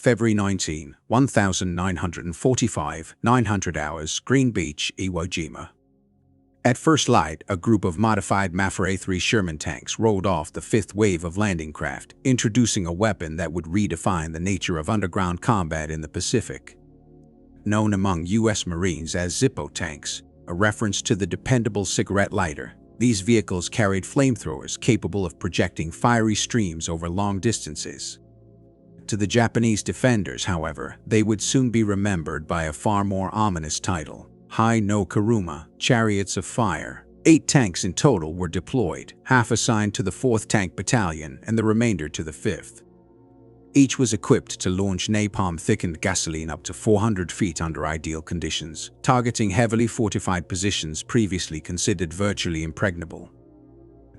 February 19, 1945, 900 hours, Green Beach, Iwo Jima. At first light, a group of modified MAF-3 Sherman tanks rolled off the fifth wave of landing craft, introducing a weapon that would redefine the nature of underground combat in the Pacific. Known among U.S. Marines as Zippo tanks, a reference to the dependable cigarette lighter, these vehicles carried flamethrowers capable of projecting fiery streams over long distances. To the Japanese defenders, however, they would soon be remembered by a far more ominous title: Hai no Kuruma, Chariots of Fire. 8 tanks in total were deployed, half assigned to the 4th Tank Battalion and the remainder to the 5th. Each was equipped to launch napalm-thickened gasoline up to 400 feet under ideal conditions, targeting heavily fortified positions previously considered virtually impregnable.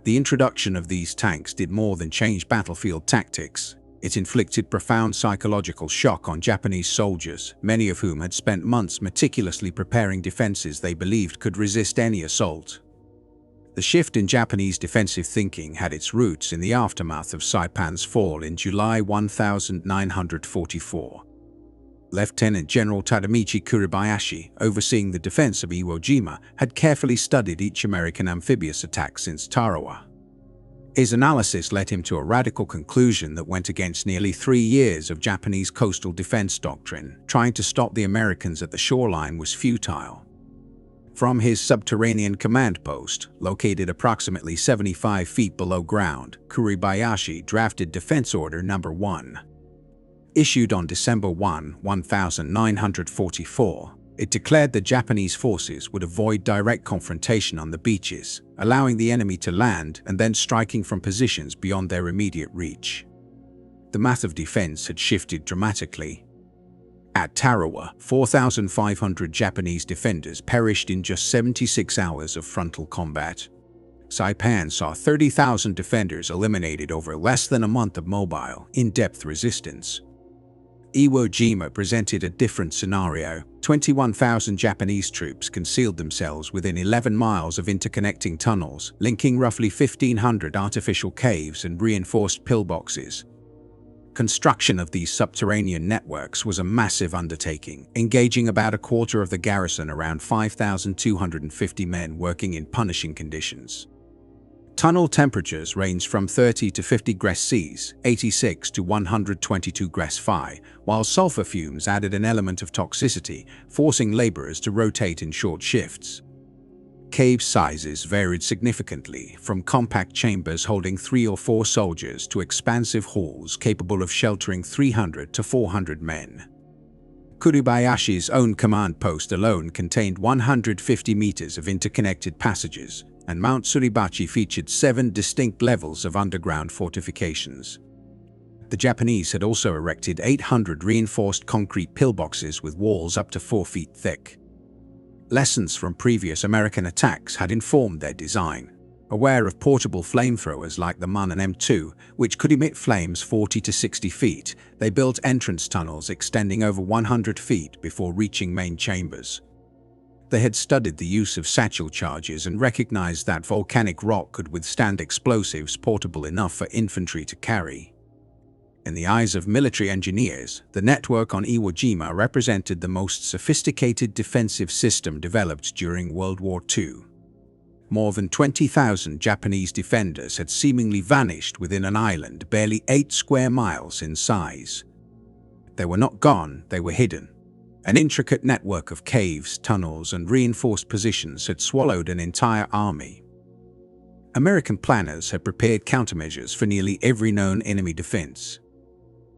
The introduction of these tanks did more than change battlefield tactics. It inflicted profound psychological shock on Japanese soldiers, many of whom had spent months meticulously preparing defenses they believed could resist any assault. The shift in Japanese defensive thinking had its roots in the aftermath of Saipan's fall in July 1944. Lieutenant General Tadamichi Kuribayashi, overseeing the defense of Iwo Jima, had carefully studied each American amphibious attack since Tarawa. His analysis led him to a radical conclusion that went against nearly 3 years of Japanese coastal defense doctrine. Trying to stop the Americans at the shoreline was futile. From his subterranean command post, located approximately 75 feet below ground, Kuribayashi drafted Defense Order No. 1. Issued on December 1, 1944, it declared the Japanese forces would avoid direct confrontation on the beaches, allowing the enemy to land and then striking from positions beyond their immediate reach. The math of defense had shifted dramatically. At Tarawa, 4,500 Japanese defenders perished in just 76 hours of frontal combat. Saipan saw 30,000 defenders eliminated over less than a month of mobile, in-depth resistance. Iwo Jima presented a different scenario. 21,000 Japanese troops concealed themselves within 11 miles of interconnecting tunnels, linking roughly 1,500 artificial caves and reinforced pillboxes. Construction of these subterranean networks was a massive undertaking, engaging about a quarter of the garrison, around 5,250 men working in punishing conditions. Tunnel temperatures ranged from 30 to 50 degrees Celsius, 86 to 122 degrees Fahrenheit, while sulfur fumes added an element of toxicity, forcing laborers to rotate in short shifts. Cave sizes varied significantly, from compact chambers holding 3 or 4 soldiers to expansive halls capable of sheltering 300 to 400 men. Kuribayashi's own command post alone contained 150 meters of interconnected passages, and Mount Suribachi featured 7 distinct levels of underground fortifications. The Japanese had also erected 800 reinforced concrete pillboxes with walls up to 4 feet thick. Lessons from previous American attacks had informed their design. Aware of portable flamethrowers like the MUN and M2, which could emit flames 40 to 60 feet, they built entrance tunnels extending over 100 feet before reaching main chambers. They had studied the use of satchel charges and recognized that volcanic rock could withstand explosives portable enough for infantry to carry. In the eyes of military engineers, the network on Iwo Jima represented the most sophisticated defensive system developed during World War II. More than 20,000 Japanese defenders had seemingly vanished within an island barely 8 square miles in size. They were not gone, they were hidden. An intricate network of caves, tunnels, and reinforced positions had swallowed an entire army. American planners had prepared countermeasures for nearly every known enemy defense.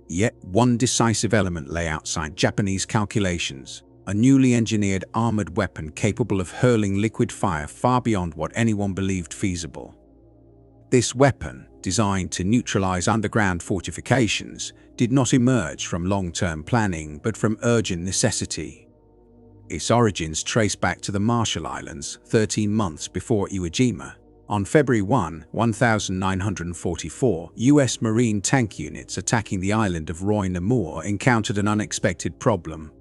Yet one decisive element lay outside Japanese calculations: a newly engineered armored weapon capable of hurling liquid fire far beyond what anyone believed feasible. This weapon, designed to neutralize underground fortifications, did not emerge from long-term planning but from urgent necessity. Its origins trace back to the Marshall Islands, 13 months before Iwo Jima. On February 1, 1944, U.S. Marine tank units attacking the island of Roy Namur encountered an unexpected problem.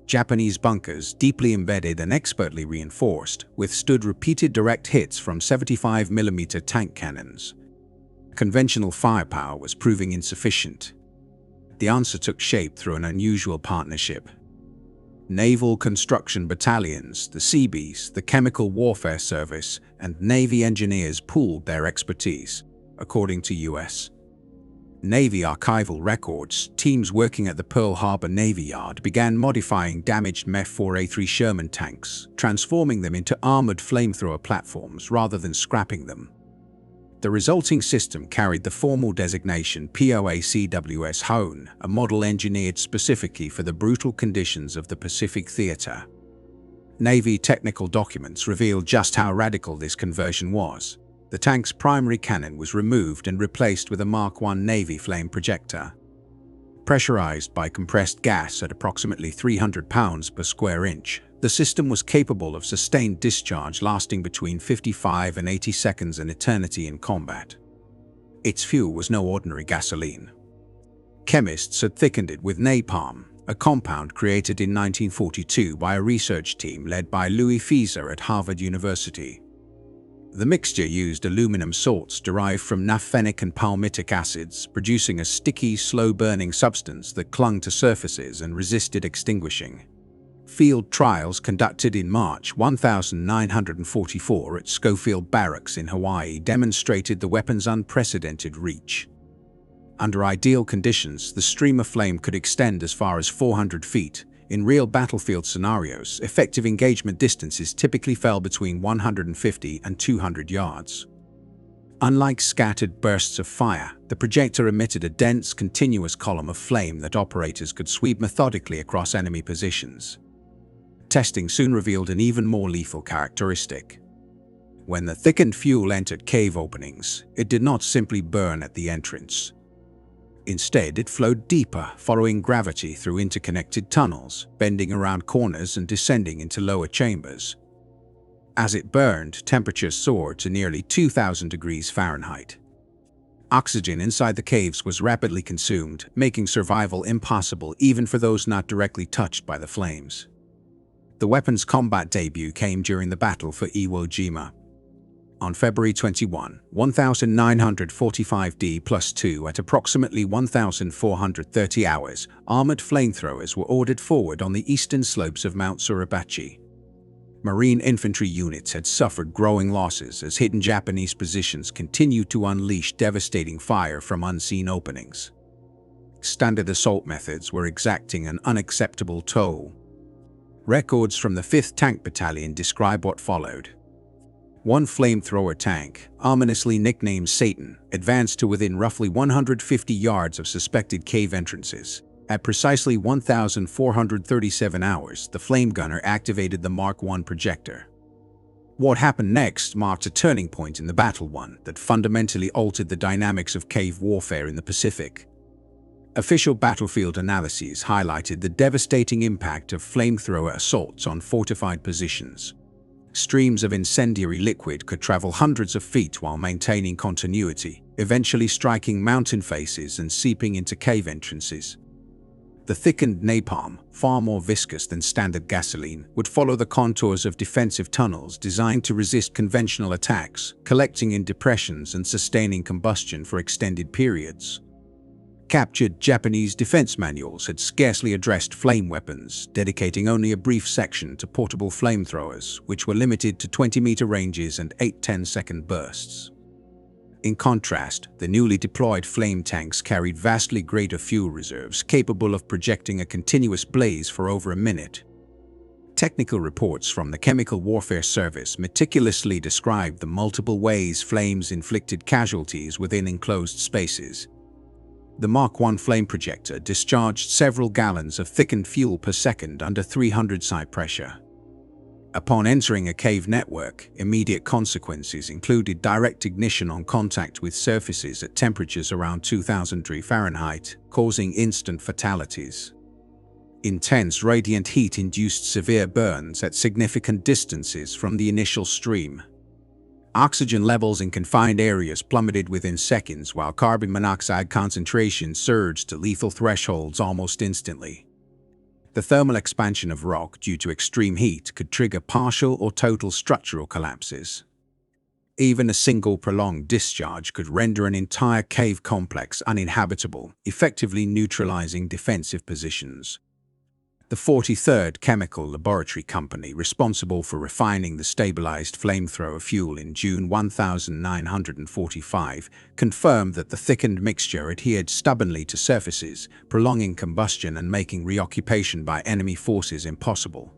Japanese bunkers, deeply embedded and expertly reinforced, withstood repeated direct hits from 75mm tank cannons. Conventional firepower was proving insufficient. The answer took shape through an unusual partnership. Naval Construction Battalions, the Seabees, the Chemical Warfare Service, and Navy engineers pooled their expertise, according to U.S. Navy archival records. Teams working at the Pearl Harbor Navy Yard began modifying damaged MEF-4A3 Sherman tanks, transforming them into armored flamethrower platforms rather than scrapping them. The resulting system carried the formal designation POACWS Hone, a model engineered specifically for the brutal conditions of the Pacific Theater. Navy technical documents reveal just how radical this conversion was. The tank's primary cannon was removed and replaced with a Mark I Navy flame projector. Pressurized by compressed gas at approximately 300 pounds per square inch, the system was capable of sustained discharge lasting between 55 and 80 seconds, an eternity in combat. Its fuel was no ordinary gasoline. Chemists had thickened it with napalm, a compound created in 1942 by a research team led by Louis Fieser at Harvard University. The mixture used aluminum salts derived from naphthenic and palmitic acids, producing a sticky, slow-burning substance that clung to surfaces and resisted extinguishing. Field trials conducted in March 1944 at Schofield Barracks in Hawaii demonstrated the weapon's unprecedented reach. Under ideal conditions, the stream of flame could extend as far as 400 feet. In real battlefield scenarios, effective engagement distances typically fell between 150 and 200 yards. Unlike scattered bursts of fire, the projector emitted a dense, continuous column of flame that operators could sweep methodically across enemy positions. Testing soon revealed an even more lethal characteristic. When the thickened fuel entered cave openings, it did not simply burn at the entrance. Instead, it flowed deeper, following gravity through interconnected tunnels, bending around corners and descending into lower chambers. As it burned, temperatures soared to nearly 2,000 degrees Fahrenheit. Oxygen inside the caves was rapidly consumed, making survival impossible even for those not directly touched by the flames. The weapon's combat debut came during the battle for Iwo Jima. On February 21, 1945D+2 at approximately 1,430 hours, armored flamethrowers were ordered forward on the eastern slopes of Mount Suribachi. Marine infantry units had suffered growing losses as hidden Japanese positions continued to unleash devastating fire from unseen openings. Standard assault methods were exacting an unacceptable toll. Records from the 5th Tank Battalion describe what followed. One flamethrower tank, ominously nicknamed Satan, advanced to within roughly 150 yards of suspected cave entrances. At precisely 1,437 hours, the flame gunner activated the Mark I projector. What happened next marked a turning point in the battle, one that fundamentally altered the dynamics of cave warfare in the Pacific. Official battlefield analyses highlighted the devastating impact of flamethrower assaults on fortified positions. Streams of incendiary liquid could travel hundreds of feet while maintaining continuity, eventually striking mountain faces and seeping into cave entrances. The thickened napalm, far more viscous than standard gasoline, would follow the contours of defensive tunnels designed to resist conventional attacks, collecting in depressions and sustaining combustion for extended periods. Captured Japanese defense manuals had scarcely addressed flame weapons, dedicating only a brief section to portable flamethrowers, which were limited to 20-meter ranges and 8-10-second bursts. In contrast, the newly deployed flame tanks carried vastly greater fuel reserves, capable of projecting a continuous blaze for over a minute. Technical reports from the Chemical Warfare Service meticulously described the multiple ways flames inflicted casualties within enclosed spaces. The Mark I flame projector discharged several gallons of thickened fuel per second under 300 psi pressure. Upon entering a cave network, immediate consequences included direct ignition on contact with surfaces at temperatures around 2,000 degrees Fahrenheit, causing instant fatalities. Intense radiant heat induced severe burns at significant distances from the initial stream. Oxygen levels in confined areas plummeted within seconds, while carbon monoxide concentrations surged to lethal thresholds almost instantly. The thermal expansion of rock due to extreme heat could trigger partial or total structural collapses. Even a single prolonged discharge could render an entire cave complex uninhabitable, effectively neutralizing defensive positions. The 43rd Chemical Laboratory Company, responsible for refining the stabilized flamethrower fuel in June 1945, confirmed that the thickened mixture adhered stubbornly to surfaces, prolonging combustion and making reoccupation by enemy forces impossible.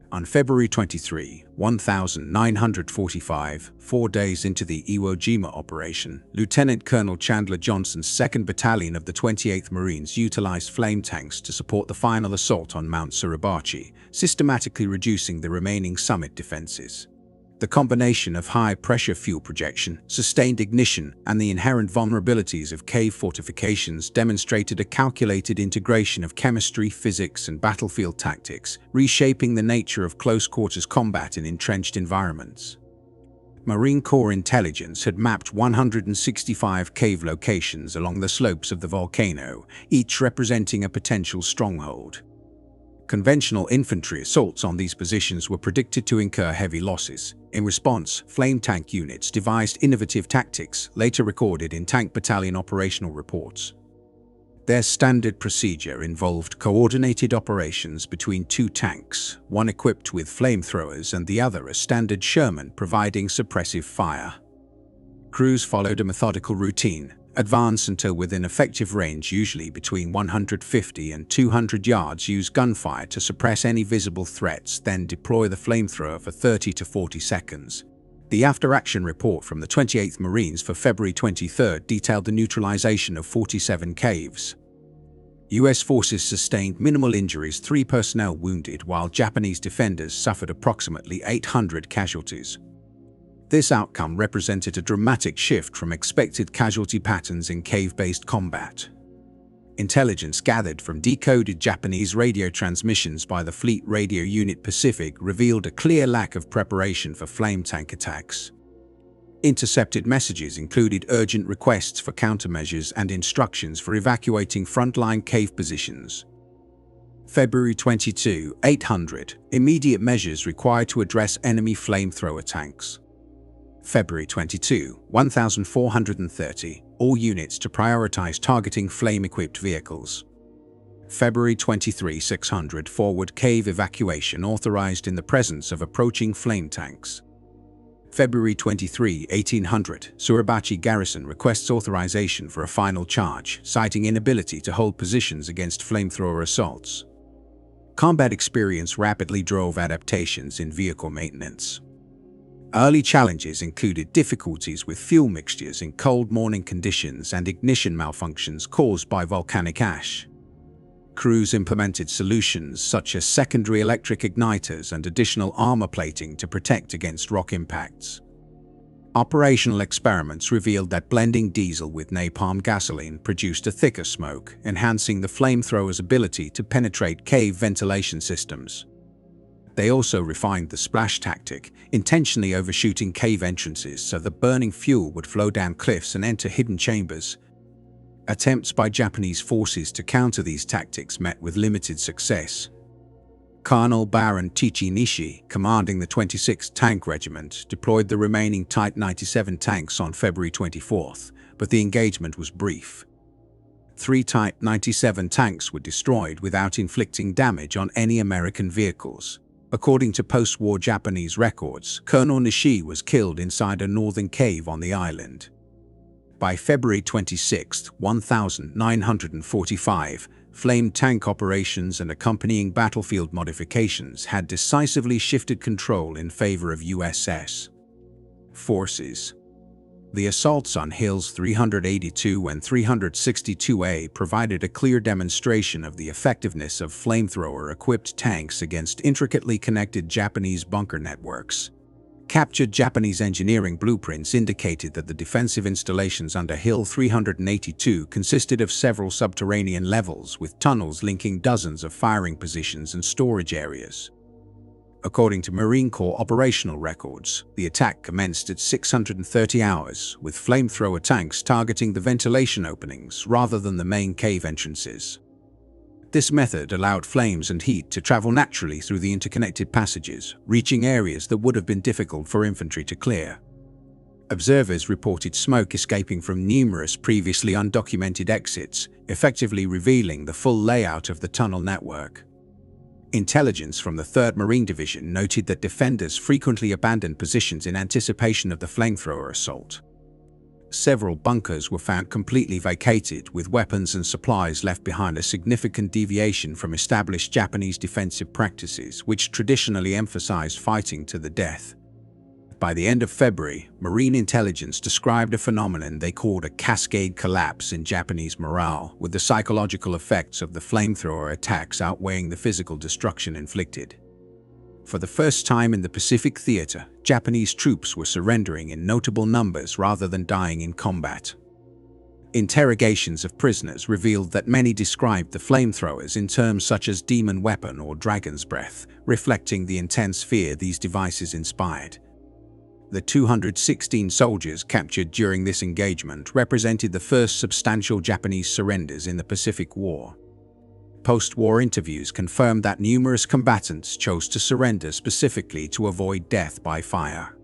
On February 23, 1945, 4 days into the Iwo Jima operation, Lieutenant Colonel Chandler Johnson's 2nd Battalion of the 28th Marines utilized flame tanks to support the final assault on Mount Suribachi, systematically reducing the remaining summit defenses. The combination of high-pressure fuel projection, sustained ignition, and the inherent vulnerabilities of cave fortifications demonstrated a calculated integration of chemistry, physics, and battlefield tactics, reshaping the nature of close-quarters combat in entrenched environments. Marine Corps intelligence had mapped 165 cave locations along the slopes of the volcano, each representing a potential stronghold. Conventional infantry assaults on these positions were predicted to incur heavy losses. In response, flame tank units devised innovative tactics, later recorded in tank battalion operational reports. Their standard procedure involved coordinated operations between 2 tanks, one equipped with flamethrowers and the other a standard Sherman providing suppressive fire. Crews followed a methodical routine. Advance until within effective range, usually between 150 and 200 yards, use gunfire to suppress any visible threats, then deploy the flamethrower for 30 to 40 seconds. The after-action report from the 28th Marines for February 23 detailed the neutralization of 47 caves. U.S. forces sustained minimal injuries, 3 personnel wounded, while Japanese defenders suffered approximately 800 casualties. This outcome represented a dramatic shift from expected casualty patterns in cave-based combat. Intelligence gathered from decoded Japanese radio transmissions by the Fleet Radio Unit Pacific revealed a clear lack of preparation for flame tank attacks. Intercepted messages included urgent requests for countermeasures and instructions for evacuating frontline cave positions. February 22, 800, immediate measures required to address enemy flamethrower tanks. February 22, 1430, all units to prioritize targeting flame-equipped vehicles. February 23, 600, forward cave evacuation authorized in the presence of approaching flame tanks. February 23, 1800, Suribachi garrison requests authorization for a final charge, citing inability to hold positions against flamethrower assaults. Combat experience rapidly drove adaptations in vehicle maintenance. Early challenges included difficulties with fuel mixtures in cold morning conditions and ignition malfunctions caused by volcanic ash. Crews implemented solutions such as secondary electric igniters and additional armor plating to protect against rock impacts. Operational experiments revealed that blending diesel with napalm gasoline produced a thicker smoke, enhancing the flamethrower's ability to penetrate cave ventilation systems. They also refined the splash tactic, intentionally overshooting cave entrances so the burning fuel would flow down cliffs and enter hidden chambers. Attempts by Japanese forces to counter these tactics met with limited success. Colonel Baron Tichi Nishi, commanding the 26th Tank Regiment, deployed the remaining Type 97 tanks on February 24th, but the engagement was brief. 3 Type 97 tanks were destroyed without inflicting damage on any American vehicles. According to post-war Japanese records, Colonel Nishi was killed inside a northern cave on the island. By February 26, 1945, flame tank operations and accompanying battlefield modifications had decisively shifted control in favor of USS forces. The assaults on Hills 382 and 362A provided a clear demonstration of the effectiveness of flamethrower-equipped tanks against intricately connected Japanese bunker networks. Captured Japanese engineering blueprints indicated that the defensive installations under Hill 382 consisted of several subterranean levels with tunnels linking dozens of firing positions and storage areas. According to Marine Corps operational records, the attack commenced at 630 hours, with flamethrower tanks targeting the ventilation openings rather than the main cave entrances. This method allowed flames and heat to travel naturally through the interconnected passages, reaching areas that would have been difficult for infantry to clear. Observers reported smoke escaping from numerous previously undocumented exits, effectively revealing the full layout of the tunnel network. Intelligence from the 3rd Marine Division noted that defenders frequently abandoned positions in anticipation of the flamethrower assault. Several bunkers were found completely vacated, with weapons and supplies left behind, a significant deviation from established Japanese defensive practices, which traditionally emphasized fighting to the death. By the end of February, Marine intelligence described a phenomenon they called a cascade collapse in Japanese morale, with the psychological effects of the flamethrower attacks outweighing the physical destruction inflicted. For the first time in the Pacific Theater, Japanese troops were surrendering in notable numbers rather than dying in combat. Interrogations of prisoners revealed that many described the flamethrowers in terms such as demon weapon or dragon's breath, reflecting the intense fear these devices inspired. The 216 soldiers captured during this engagement represented the first substantial Japanese surrenders in the Pacific War. Post-war interviews confirmed that numerous combatants chose to surrender specifically to avoid death by fire.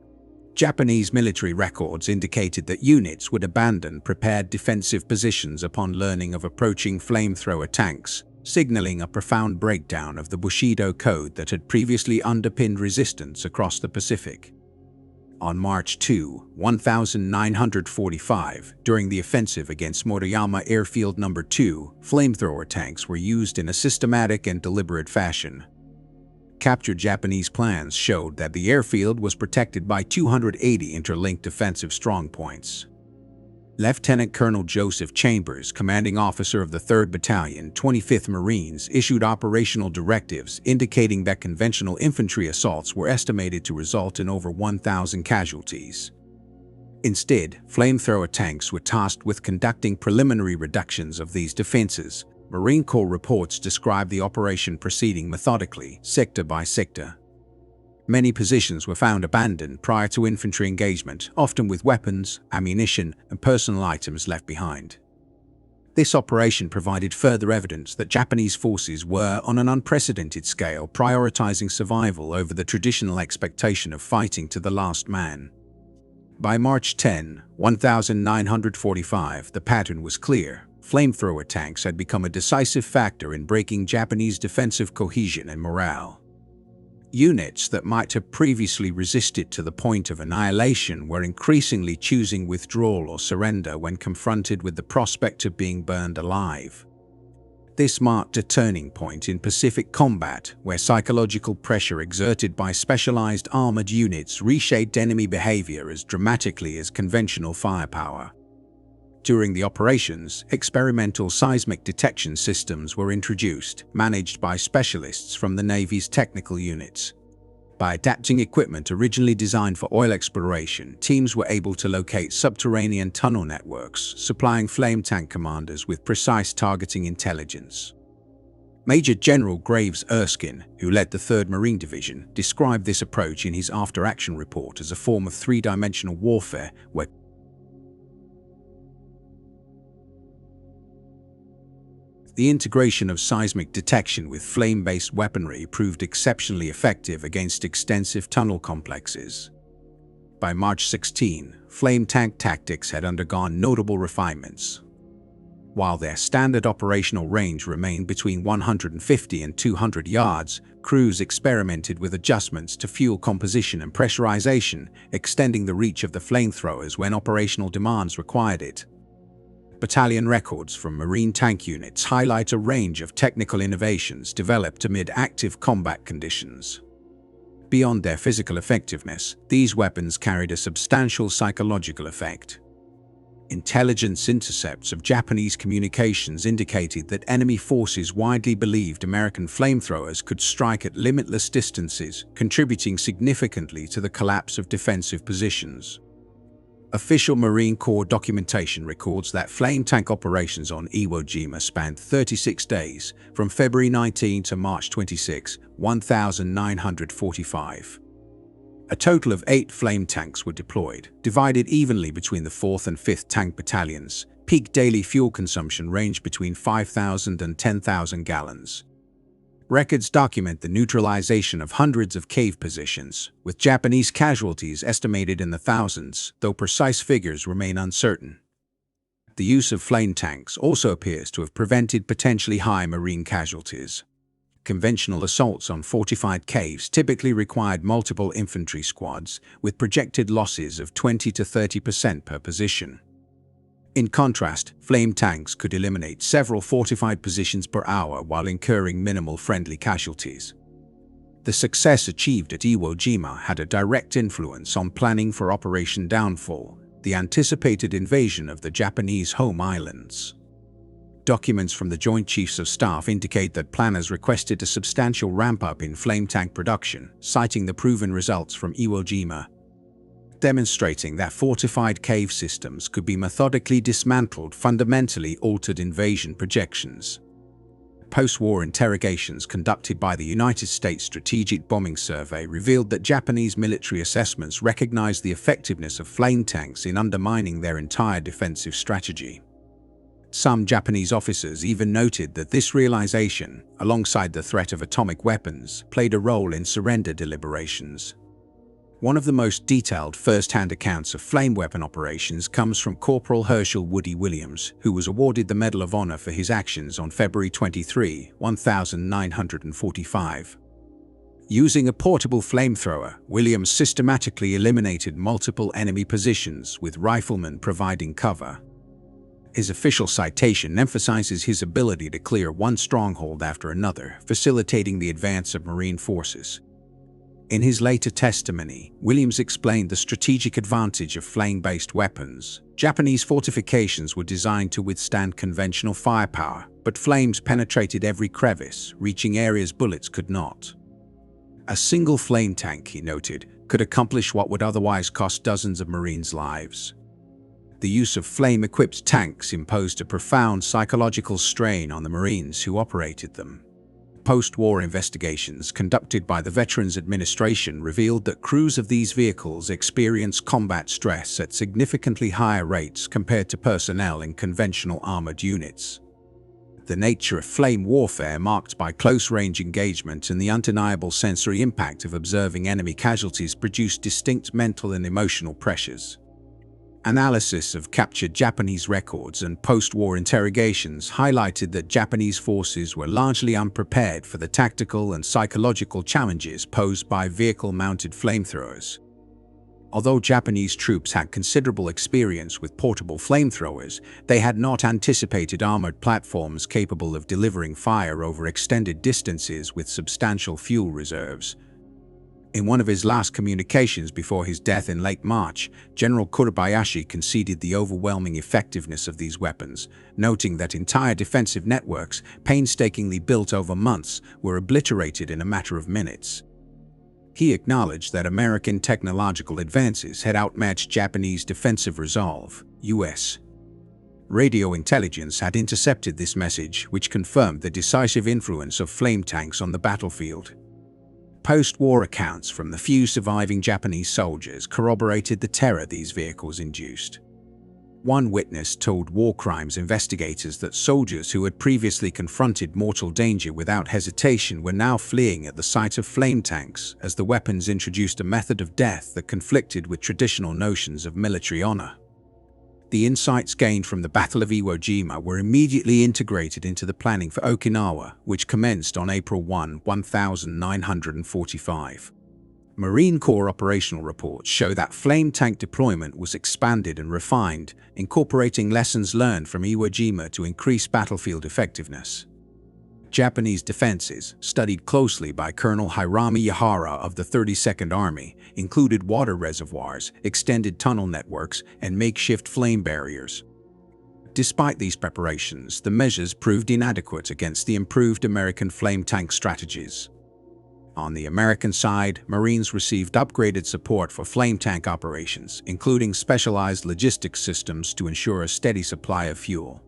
Japanese military records indicated that units would abandon prepared defensive positions upon learning of approaching flamethrower tanks, signaling a profound breakdown of the Bushido code that had previously underpinned resistance across the Pacific. On March 2, 1945, during the offensive against Moriyama Airfield No. 2, flamethrower tanks were used in a systematic and deliberate fashion. Captured Japanese plans showed that the airfield was protected by 280 interlinked defensive strongpoints. Lieutenant Colonel Joseph Chambers, commanding officer of the 3rd Battalion, 25th Marines, issued operational directives indicating that conventional infantry assaults were estimated to result in over 1,000 casualties. Instead, flamethrower tanks were tasked with conducting preliminary reductions of these defenses. Marine Corps reports describe the operation proceeding methodically, sector by sector. Many positions were found abandoned prior to infantry engagement, often with weapons, ammunition, and personal items left behind. This operation provided further evidence that Japanese forces were, on an unprecedented scale, prioritizing survival over the traditional expectation of fighting to the last man. By March 10, 1945, the pattern was clear. Flamethrower tanks had become a decisive factor in breaking Japanese defensive cohesion and morale. Units that might have previously resisted to the point of annihilation were increasingly choosing withdrawal or surrender when confronted with the prospect of being burned alive. This marked a turning point in Pacific combat, where psychological pressure exerted by specialized armored units reshaped enemy behavior as dramatically as conventional firepower. During the operations, experimental seismic detection systems were introduced, managed by specialists from the Navy's technical units. By adapting equipment originally designed for oil exploration, teams were able to locate subterranean tunnel networks, supplying flame tank commanders with precise targeting intelligence. Major General Graves Erskine, who led the 3rd Marine Division, described this approach in his after-action report as a form of three-dimensional warfare where the integration of seismic detection with flame-based weaponry proved exceptionally effective against extensive tunnel complexes. By March 16, flame tank tactics had undergone notable refinements. While their standard operational range remained between 150 and 200 yards, crews experimented with adjustments to fuel composition and pressurization, extending the reach of the flamethrowers when operational demands required it. Battalion records from Marine tank units highlight a range of technical innovations developed amid active combat conditions. Beyond their physical effectiveness, these weapons carried a substantial psychological effect. Intelligence intercepts of Japanese communications indicated that enemy forces widely believed American flamethrowers could strike at limitless distances, contributing significantly to the collapse of defensive positions. Official Marine Corps documentation records that flame tank operations on Iwo Jima spanned 36 days, from February 19 to March 26, 1945. A total of 8 flame tanks were deployed, divided evenly between the 4th and 5th Tank Battalions. Peak daily fuel consumption ranged between 5,000 and 10,000 gallons. Records document the neutralization of hundreds of cave positions, with Japanese casualties estimated in the thousands, though precise figures remain uncertain. The use of flame tanks also appears to have prevented potentially high marine casualties. Conventional assaults on fortified caves typically required multiple infantry squads, with projected losses of 20 to 30% per position. In contrast, flame tanks could eliminate several fortified positions per hour while incurring minimal friendly casualties. The success achieved at Iwo Jima had a direct influence on planning for Operation Downfall, the anticipated invasion of the Japanese home islands. Documents from the Joint Chiefs of Staff indicate that planners requested a substantial ramp-up in flame tank production, citing the proven results from Iwo Jima, demonstrating that fortified cave systems could be methodically dismantled fundamentally altered invasion projections. Post-war interrogations conducted by the United States Strategic Bombing Survey revealed that Japanese military assessments recognized the effectiveness of flame tanks in undermining their entire defensive strategy. Some Japanese officers even noted that this realization, alongside the threat of atomic weapons, played a role in surrender deliberations. One of the most detailed first-hand accounts of flame weapon operations comes from Corporal Herschel Woody Williams, who was awarded the Medal of Honor for his actions on February 23, 1945. Using a portable flamethrower, Williams systematically eliminated multiple enemy positions, with riflemen providing cover. His official citation emphasizes his ability to clear one stronghold after another, facilitating the advance of Marine forces. In his later testimony, Williams explained the strategic advantage of flame-based weapons. Japanese fortifications were designed to withstand conventional firepower, but flames penetrated every crevice, reaching areas bullets could not. A single flame tank, he noted, could accomplish what would otherwise cost dozens of Marines' lives. The use of flame-equipped tanks imposed a profound psychological strain on the Marines who operated them. Post-war investigations conducted by the Veterans Administration revealed that crews of these vehicles experience combat stress at significantly higher rates compared to personnel in conventional armored units. The nature of flame warfare, marked by close-range engagement and the undeniable sensory impact of observing enemy casualties, produced distinct mental and emotional pressures. Analysis of captured Japanese records and post-war interrogations highlighted that Japanese forces were largely unprepared for the tactical and psychological challenges posed by vehicle-mounted flamethrowers. Although Japanese troops had considerable experience with portable flamethrowers, they had not anticipated armored platforms capable of delivering fire over extended distances with substantial fuel reserves. In one of his last communications before his death in late March, General Kurabayashi conceded the overwhelming effectiveness of these weapons, noting that entire defensive networks, painstakingly built over months, were obliterated in a matter of minutes. He acknowledged that American technological advances had outmatched Japanese defensive resolve. U.S. radio intelligence had intercepted this message, which confirmed the decisive influence of flame tanks on the battlefield. Post-war accounts from the few surviving Japanese soldiers corroborated the terror these vehicles induced. One witness told war crimes investigators that soldiers who had previously confronted mortal danger without hesitation were now fleeing at the sight of flame tanks, as the weapons introduced a method of death that conflicted with traditional notions of military honor. The insights gained from the Battle of Iwo Jima were immediately integrated into the planning for Okinawa, which commenced on April 1, 1945. Marine Corps operational reports show that flame tank deployment was expanded and refined, incorporating lessons learned from Iwo Jima to increase battlefield effectiveness. Japanese defenses, studied closely by Colonel Hirami Yahara of the 32nd Army, included water reservoirs, extended tunnel networks, and makeshift flame barriers. Despite these preparations, the measures proved inadequate against the improved American flame tank strategies. On the American side, Marines received upgraded support for flame tank operations, including specialized logistics systems to ensure a steady supply of fuel.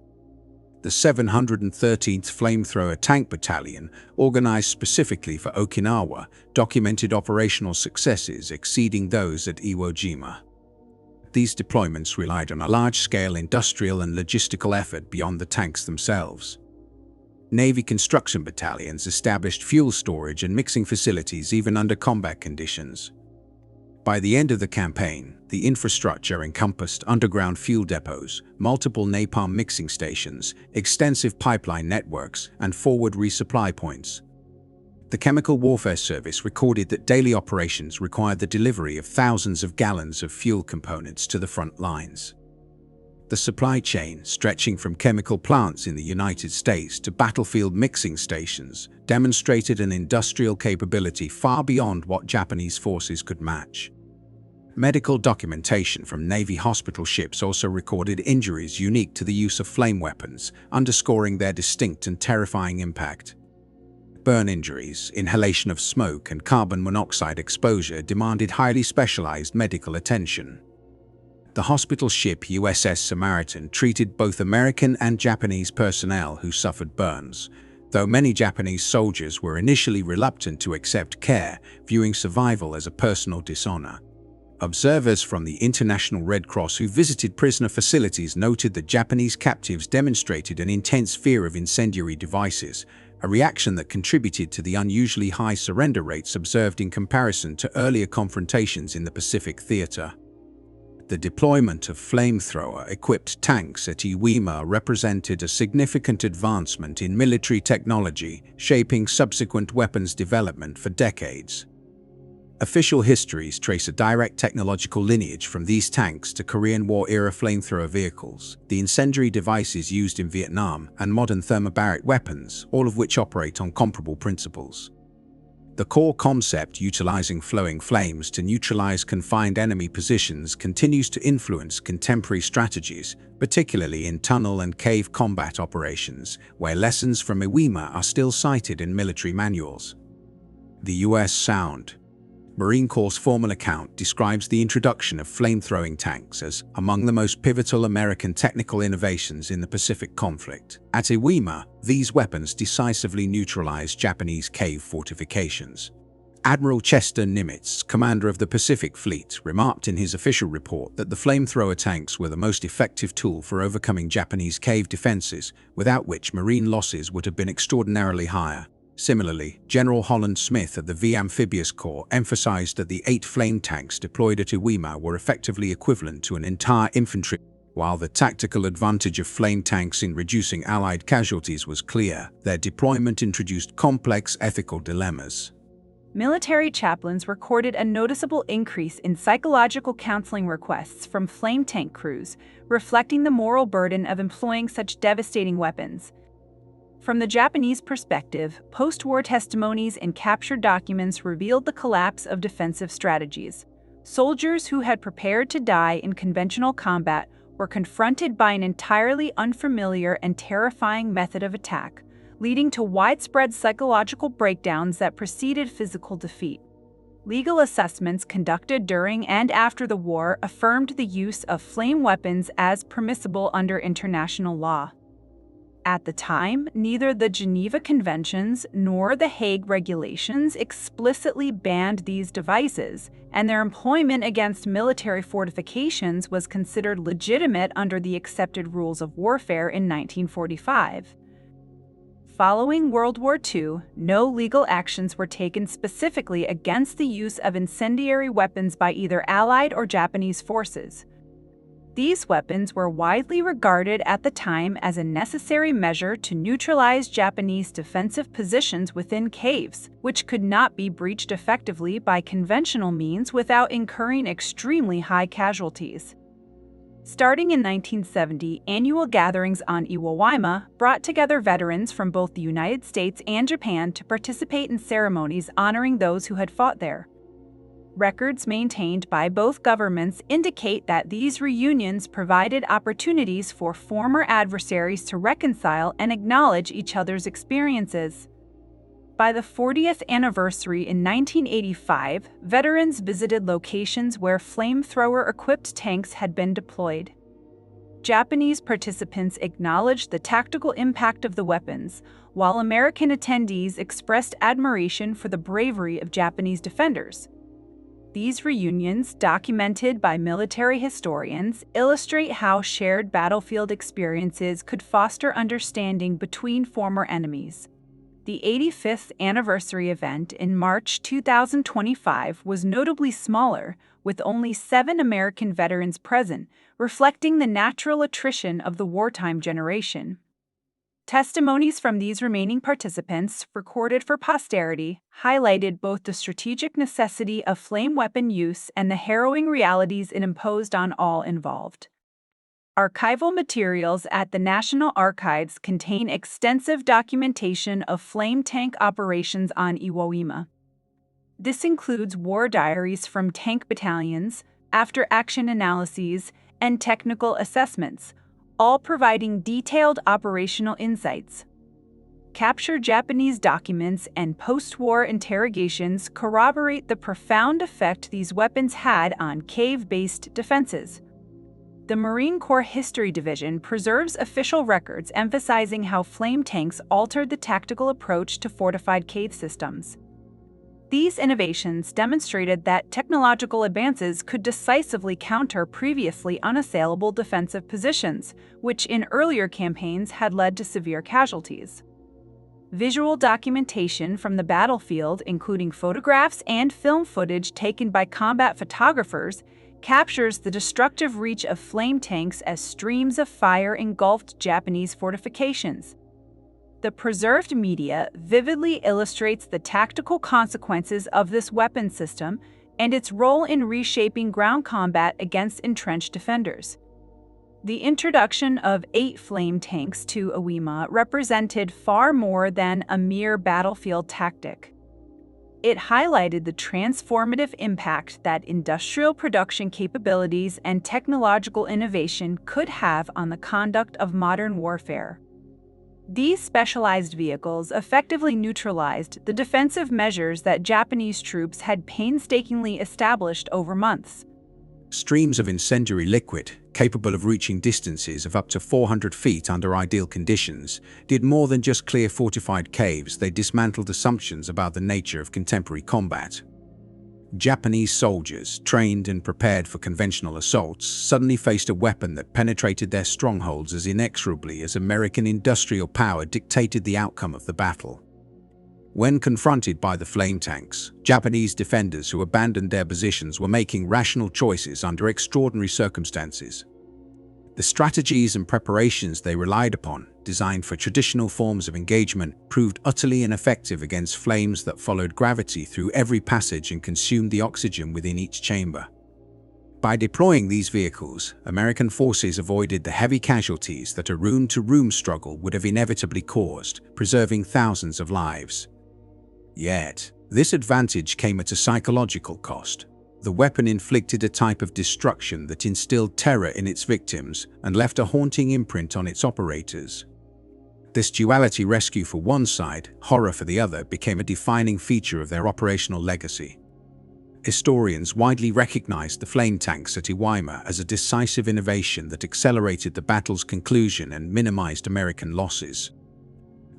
The 713th Flamethrower Tank Battalion, organized specifically for Okinawa, documented operational successes exceeding those at Iwo Jima. These deployments relied on a large-scale industrial and logistical effort beyond the tanks themselves. Navy construction battalions established fuel storage and mixing facilities even under combat conditions. By the end of the campaign, the infrastructure encompassed underground fuel depots, multiple napalm mixing stations, extensive pipeline networks, and forward resupply points. The Chemical Warfare Service recorded that daily operations required the delivery of thousands of gallons of fuel components to the front lines. The supply chain, stretching from chemical plants in the United States to battlefield mixing stations, demonstrated an industrial capability far beyond what Japanese forces could match. Medical documentation from Navy hospital ships also recorded injuries unique to the use of flame weapons, underscoring their distinct and terrifying impact. Burn injuries, inhalation of smoke, and carbon monoxide exposure demanded highly specialized medical attention. The hospital ship USS Samaritan treated both American and Japanese personnel who suffered burns, though many Japanese soldiers were initially reluctant to accept care, viewing survival as a personal dishonor. Observers from the International Red Cross who visited prisoner facilities noted that Japanese captives demonstrated an intense fear of incendiary devices, a reaction that contributed to the unusually high surrender rates observed in comparison to earlier confrontations in the Pacific Theater. The deployment of flamethrower-equipped tanks at Iwo Jima represented a significant advancement in military technology, shaping subsequent weapons development for decades. Official histories trace a direct technological lineage from these tanks to Korean War-era flamethrower vehicles, the incendiary devices used in Vietnam, and modern thermobaric weapons, all of which operate on comparable principles. The core concept utilizing flowing flames to neutralize confined enemy positions continues to influence contemporary strategies, particularly in tunnel and cave combat operations, where lessons from Iwo Jima are still cited in military manuals. The U.S. Sound Marine Corps' formal account describes the introduction of flamethrowing tanks as among the most pivotal American technical innovations in the Pacific conflict. At Iwo Jima, these weapons decisively neutralized Japanese cave fortifications. Admiral Chester Nimitz, commander of the Pacific Fleet, remarked in his official report that the flamethrower tanks were the most effective tool for overcoming Japanese cave defenses, without which Marine losses would have been extraordinarily higher. Similarly, General Holland Smith of the V Amphibious Corps emphasized that the 8 flame tanks deployed at Iwo Jima were effectively equivalent to an entire infantry. While the tactical advantage of flame tanks in reducing Allied casualties was clear, their deployment introduced complex ethical dilemmas. Military chaplains recorded a noticeable increase in psychological counseling requests from flame tank crews, reflecting the moral burden of employing such devastating weapons. From the Japanese perspective, post-war testimonies and captured documents revealed the collapse of defensive strategies. Soldiers who had prepared to die in conventional combat were confronted by an entirely unfamiliar and terrifying method of attack, leading to widespread psychological breakdowns that preceded physical defeat. Legal assessments conducted during and after the war affirmed the use of flame weapons as permissible under international law. At the time, neither the Geneva Conventions nor the Hague Regulations explicitly banned these devices, and their employment against military fortifications was considered legitimate under the accepted rules of warfare in 1945. Following World War II, no legal actions were taken specifically against the use of incendiary weapons by either Allied or Japanese forces. These weapons were widely regarded at the time as a necessary measure to neutralize Japanese defensive positions within caves, which could not be breached effectively by conventional means without incurring extremely high casualties. Starting in 1970, annual gatherings on Iwo Jima brought together veterans from both the United States and Japan to participate in ceremonies honoring those who had fought there. Records maintained by both governments indicate that these reunions provided opportunities for former adversaries to reconcile and acknowledge each other's experiences. By the 40th anniversary in 1985, veterans visited locations where flamethrower-equipped tanks had been deployed. Japanese participants acknowledged the tactical impact of the weapons, while American attendees expressed admiration for the bravery of Japanese defenders. These reunions, documented by military historians, illustrate how shared battlefield experiences could foster understanding between former enemies. The 85th anniversary event in March 2025 was notably smaller, with only 7 American veterans present, reflecting the natural attrition of the wartime generation. Testimonies from these remaining participants, recorded for posterity, highlighted both the strategic necessity of flame weapon use and the harrowing realities it imposed on all involved. Archival materials at the National Archives contain extensive documentation of flame tank operations on Iwo Jima. This includes war diaries from tank battalions, after-action analyses, and technical assessments, all providing detailed operational insights. Captured Japanese documents and post-war interrogations corroborate the profound effect these weapons had on cave-based defenses. The Marine Corps History Division preserves official records emphasizing how flame tanks altered the tactical approach to fortified cave systems. These innovations demonstrated that technological advances could decisively counter previously unassailable defensive positions, which in earlier campaigns had led to severe casualties. Visual documentation from the battlefield, including photographs and film footage taken by combat photographers, captures the destructive reach of flame tanks as streams of fire engulfed Japanese fortifications. The preserved media vividly illustrates the tactical consequences of this weapon system and its role in reshaping ground combat against entrenched defenders. The introduction of 8 flame tanks to Iwo Jima represented far more than a mere battlefield tactic. It highlighted the transformative impact that industrial production capabilities and technological innovation could have on the conduct of modern warfare. These specialized vehicles effectively neutralized the defensive measures that Japanese troops had painstakingly established over months. Streams of incendiary liquid, capable of reaching distances of up to 400 feet under ideal conditions, did more than just clear fortified caves. They dismantled assumptions about the nature of contemporary combat. Japanese soldiers, trained and prepared for conventional assaults, suddenly faced a weapon that penetrated their strongholds as inexorably as American industrial power dictated the outcome of the battle. When confronted by the flame tanks, Japanese defenders who abandoned their positions were making rational choices under extraordinary circumstances. The strategies and preparations they relied upon, designed for traditional forms of engagement, proved utterly ineffective against flames that followed gravity through every passage and consumed the oxygen within each chamber. By deploying these vehicles, American forces avoided the heavy casualties that a room-to-room struggle would have inevitably caused, preserving thousands of lives. Yet, this advantage came at a psychological cost. The weapon inflicted a type of destruction that instilled terror in its victims and left a haunting imprint on its operators. This duality, rescue for one side, horror for the other, became a defining feature of their operational legacy. Historians widely recognized the flame tanks at Iwo Jima as a decisive innovation that accelerated the battle's conclusion and minimized American losses.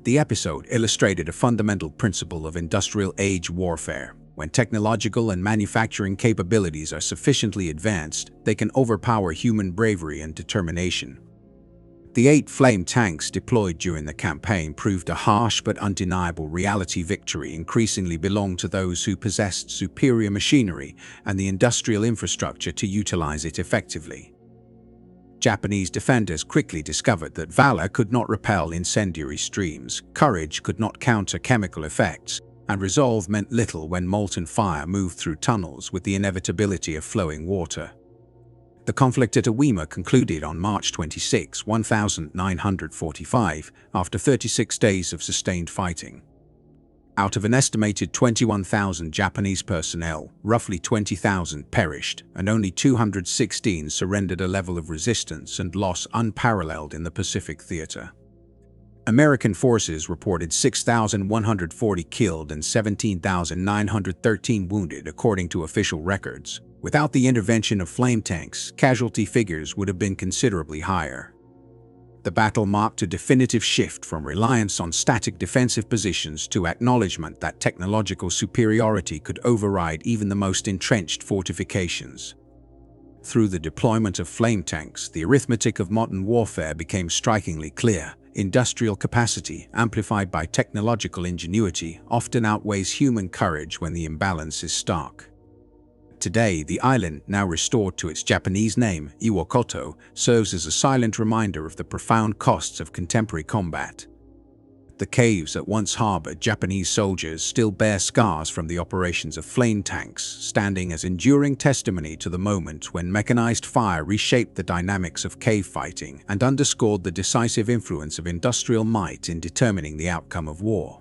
The episode illustrated a fundamental principle of industrial-age warfare. When technological and manufacturing capabilities are sufficiently advanced, they can overpower human bravery and determination. The 8 flame tanks deployed during the campaign proved a harsh but undeniable reality. Victory increasingly belonged to those who possessed superior machinery and the industrial infrastructure to utilize it effectively. Japanese defenders quickly discovered that valor could not repel incendiary streams, courage could not counter chemical effects, and resolve meant little when molten fire moved through tunnels with the inevitability of flowing water. The conflict at Iwo Jima concluded on March 26, 1945, after 36 days of sustained fighting. Out of an estimated 21,000 Japanese personnel, roughly 20,000 perished, and only 216 surrendered, a level of resistance and loss unparalleled in the Pacific theater. American forces reported 6,140 killed and 17,913 wounded, according to official records. Without the intervention of flame tanks, casualty figures would have been considerably higher. The battle marked a definitive shift from reliance on static defensive positions to acknowledgement that technological superiority could override even the most entrenched fortifications. Through the deployment of flame tanks, the arithmetic of modern warfare became strikingly clear. Industrial capacity, amplified by technological ingenuity, often outweighs human courage when the imbalance is stark. Today, the island, now restored to its Japanese name, Iwakoto, serves as a silent reminder of the profound costs of contemporary combat. The caves that once harbored Japanese soldiers still bear scars from the operations of flame tanks, standing as enduring testimony to the moment when mechanized fire reshaped the dynamics of cave fighting and underscored the decisive influence of industrial might in determining the outcome of war.